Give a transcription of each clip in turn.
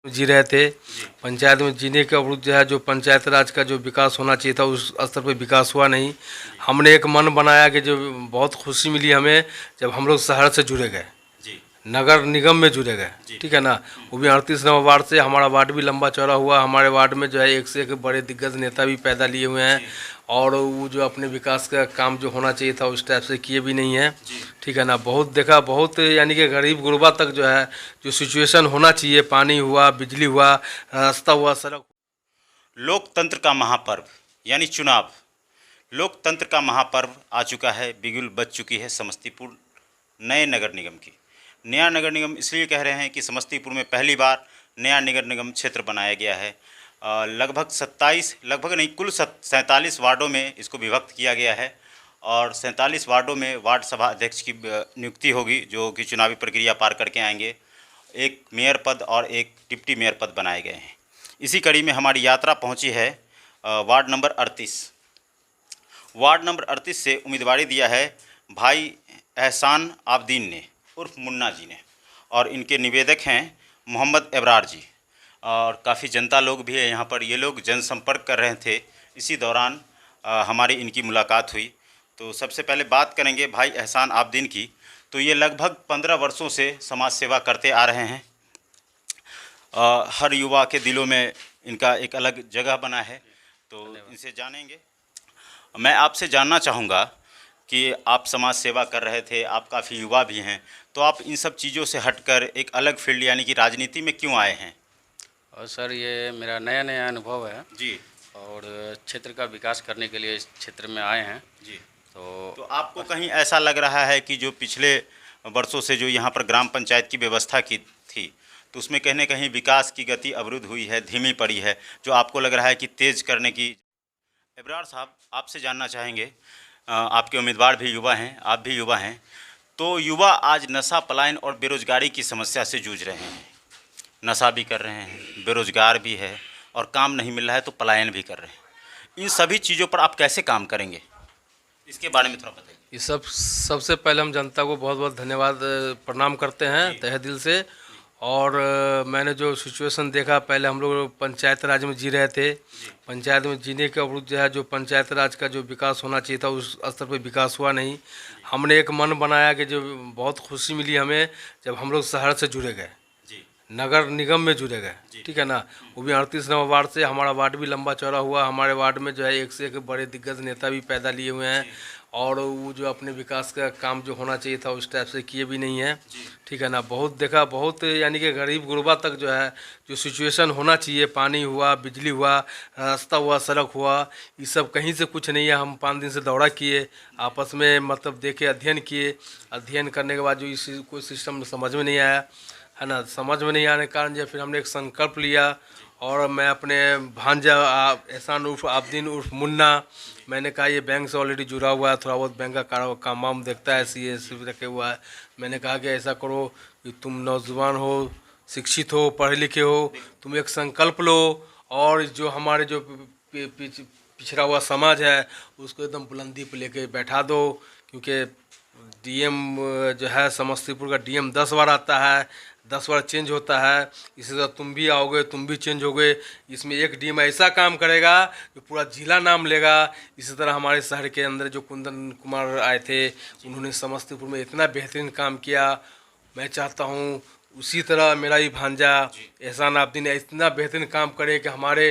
जी रहे थे। पंचायत में जीने के अवरुद्ध जो है, जो पंचायत राज का जो विकास होना चाहिए था उस स्तर पे विकास हुआ नहीं। हमने एक मन बनाया कि जो बहुत खुशी मिली हमें जब हम लोग शहर से जुड़े गए, नगर निगम में जुड़े गए, ठीक है ना। वो भी 38 नंबर वार्ड से। हमारा वार्ड भी लंबा चौड़ा हुआ। हमारे वार्ड में जो है एक से एक बड़े दिग्गज नेता भी पैदा लिए हुए हैं और वो जो अपने विकास का काम जो होना चाहिए था उस टाइप से किए भी नहीं है, ठीक है ना। बहुत देखा, बहुत यानी कि गरीब गुरबा तक जो है जो सिचुएशन होना चाहिए, पानी हुआ, बिजली हुआ, रास्ता हुआ, सड़क। लोकतंत्र का महापर्व यानी चुनाव, लोकतंत्र का महापर्व आ चुका है। बिगुल बज चुकी है समस्तीपुर नए नगर निगम की। नया नगर निगम इसलिए कह रहे हैं कि समस्तीपुर में पहली बार नया नगर निगम क्षेत्र बनाया गया है। लगभग 27, लगभग नहीं, कुल 47 वार्डों में इसको विभक्त किया गया है और 47 वार्डों में वार्ड सभा अध्यक्ष की नियुक्ति होगी जो कि चुनावी प्रक्रिया पार करके आएंगे। एक मेयर पद और एक डिप्टी मेयर पद बनाए गए हैं। इसी कड़ी में हमारी यात्रा पहुंची है वार्ड नंबर 38। वार्ड नंबर 38 से उम्मीदवारी दिया है भाई एहसान आबदीन ने उर्फ मुन्ना जी ने, और इनके निवेदक हैं मोहम्मद एबरार जी। और काफ़ी जनता लोग भी है यहाँ पर। ये लोग जनसंपर्क कर रहे थे, इसी दौरान हमारी इनकी मुलाकात हुई। तो सबसे पहले बात करेंगे भाई एहसान आबदीन की। तो ये लगभग 15 वर्षों से समाज सेवा करते आ रहे हैं। हर युवा के दिलों में इनका एक अलग जगह बना है, तो इनसे जानेंगे। मैं आपसे जानना चाहूँगा कि आप समाज सेवा कर रहे थे, आप काफ़ी युवा भी हैं, तो आप इन सब चीज़ों से हटकर एक अलग फील्ड यानी कि राजनीति में क्यों आए हैं? और सर, ये मेरा नया नया अनुभव है जी। और क्षेत्र का विकास करने के लिए इस क्षेत्र में आए हैं जी। तो आपको कहीं ऐसा लग रहा है कि जो पिछले वर्षों से जो यहाँ पर ग्राम पंचायत की व्यवस्था की थी, तो उसमें कहीं न कहीं विकास की गति अवरुद्ध हुई है, धीमी पड़ी है, जो आपको लग रहा है कि तेज़ करने की? एबरार साहब, आपसे जानना चाहेंगे, आपके उम्मीदवार भी युवा हैं, आप भी युवा हैं, तो युवा आज नशा, पलायन और बेरोजगारी की समस्या से जूझ रहे हैं। नशा भी कर रहे हैं, बेरोजगार भी है और काम नहीं मिल रहा है तो पलायन भी कर रहे हैं। इन सभी चीज़ों पर आप कैसे काम करेंगे, इसके बारे में थोड़ा बताइए। ये सबसे पहले हम जनता को बहुत बहुत धन्यवाद प्रणाम करते हैं तहे दिल से। और मैंने जो सिचुएशन देखा, पहले हम लोग पंचायत राज में जी रहे थे। पंचायत में जीने के अवरुद्ध जो है, जो पंचायत राज का जो विकास होना चाहिए था उस स्तर पे विकास हुआ नहीं। हमने एक मन बनाया कि जो बहुत खुशी मिली हमें जब हम लोग शहर से जुड़े गए, नगर निगम में जुड़े गए, ठीक है ना। वो भी 38 नंबर वार्ड से। हमारा वार्ड भी लंबा चौड़ा हुआ। हमारे वार्ड में जो है एक से एक बड़े दिग्गज नेता भी पैदा लिए हुए हैं और वो जो अपने विकास का काम जो होना चाहिए था उस टाइप से किए भी नहीं है, ठीक है ना। बहुत देखा, बहुत यानी कि गरीब गुरबा तक जो है जो सिचुएशन होना चाहिए, पानी हुआ, बिजली हुआ, रास्ता हुआ, सड़क हुआ, ये सब कहीं से कुछ नहीं है। हम 5 दिन से दौरा किए, आपस में मतलब देखे, अध्ययन किए। अध्ययन करने के बाद जो इस कोई सिस्टम समझ में नहीं आया, है ना। समझ में नहीं आने के कारण जो फिर हमने एक संकल्प लिया और मैं अपने भांजा एहसान उर्फ आबदीन उर्फ मुन्ना, मैंने कहा ये बैंक से ऑलरेडी जुड़ा हुआ है, थोड़ा बहुत बैंक का काम वाम देखता है, CA रखे हुआ है। मैंने कहा कि ऐसा करो कि तुम नौजवान हो, शिक्षित हो, पढ़े लिखे हो, तुम एक संकल्प लो और जो हमारे जो पिछड़ा हुआ समाज है उसको एकदम बुलंदी पर लेके बैठा दो। क्योंकि DM जो है समस्तीपुर का DM 10 बार आता है, 10 बार चेंज होता है। इसी तरह तुम भी आओगे, तुम भी चेंज होगे। इसमें एक DM ऐसा काम करेगा जो पूरा जिला नाम लेगा। इसी तरह हमारे शहर के अंदर जो कुंदन कुमार आए थे, उन्होंने समस्तीपुर में इतना बेहतरीन काम किया। मैं चाहता हूँ उसी तरह मेरा ही भांजा एहसान आबदीन इतना बेहतरीन काम करे कि हमारे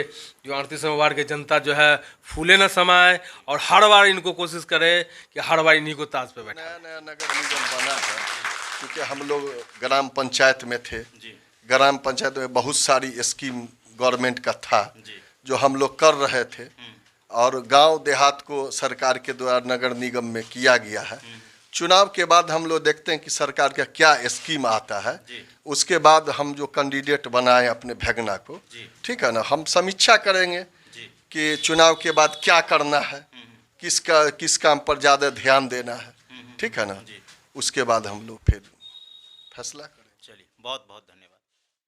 जो 38 वार्ड के जनता जो है फूले न समाए और हर बार इनको कोशिश करे कि हर बार इन्हीं को ताज पे बैठे। नया नया नगर निगम बना है क्योंकि हम लोग ग्राम पंचायत में थे। ग्राम पंचायत में बहुत सारी स्कीम गवर्नमेंट का था जो हम लोग कर रहे थे और गांव देहात को सरकार के द्वारा नगर निगम में किया गया है। चुनाव के बाद हम लोग देखते हैं कि सरकार का क्या स्कीम आता है, उसके बाद हम जो कैंडिडेट बनाए अपने भगना को, ठीक है ना, हम समीक्षा करेंगे कि चुनाव के बाद क्या करना है, किस काम पर ज़्यादा ध्यान देना है, ठीक है ना। उसके बाद हम लोग फिर फैसला करें। चलिए, बहुत बहुत धन्यवाद।